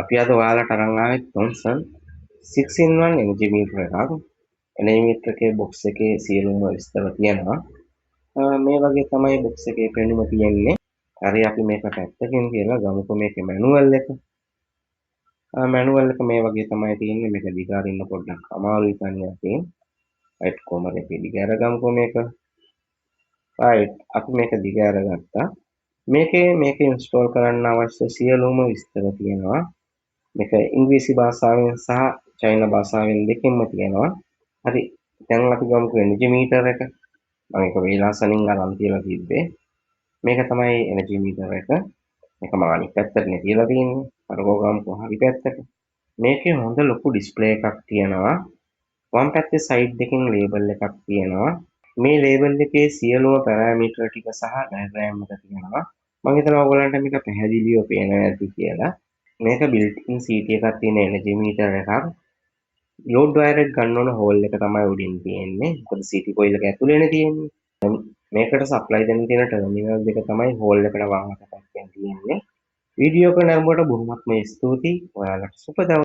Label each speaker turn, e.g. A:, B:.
A: අපි අද ඔයාලට අරන් ආවේ Thomson 6-in-1 එනර්ජි මීටර එකක්. එනර්ජි මීටර එකේ බොක්ස් එකේ සියලුම විස්තර තියෙනවා. මේ වගේ තමයි බොක්ස් එකේ පෙනුම තියෙන්නේ. හරි අපි මේක පැත්තකින් කියලා ගමුකෝ මේකේ මැනුවල් එක. මැනුවල් එක මේ වගේ තමයි තියෙන්නේ. මේක දිගාරින්න පොඩ්ඩක් අමාරුයි තනියෙන් තියෙන. රයිට් කොමර එකේ දිගාර ගමුකෝ මේක. රයිට් අපි මේක දිගාර ගත්තා. මේක ඉන්ස්ටෝල් කරන්න අවශ්‍ය සියලුම විස්තර තියෙනවා. මේක ඉංග්‍රීසි භාෂාවෙන් සහ චයිනා භාෂාවෙන් දෙකෙන්ම තියෙනවා. හරි. දැන් අපි ගමුකෝ එනර්ජි මීටර එක. මම ඒක වේලාසනින් අරන් තියලා තිබ්බේ. මේක තමයි එනර්ජි මීටර එක. මේක මම අනිත් පැත්තටනේ තියලා තියෙන්නේ. අරකෝ ගමුකෝ හරි පැත්තට. මේකේ හොඳ ලොකු ඩිස්ප්ලේ එකක් තියෙනවා. වම් පැත්තේ සයිඩ් දෙකෙන් ලේබල් එකක් තියෙනවා. මේ ලේබල් එකේ සියලුම පැරාමීටර ටික සහ ඩයග්‍රෑම් එක තියෙනවා. මම හිතනවා ඔයගලන්ට මේක පැහැදිලිව පේනවා ඇති කියලා. මේක built in CT එකක් තියෙන එනර්ජි මීටර එකක්. ලෝඩ් වයර් එක ගන්න ඕන හෝල් එක තමයි උඩින් තියෙන්නේ. මොකද CT කොයිල් එක ඇතුලේනේ තියෙන්නේ. මේකට සප්ලයි දෙන්න තියෙන ටර්මිනල් දෙක තමයි හෝල් එකට වම් අත පැත්තෙන් තියෙන්නේ. වීඩියෝ එක නැරඹුවට බොහොමත්ම ස්තුතියි. ඔයාලට සුබ දවසක්.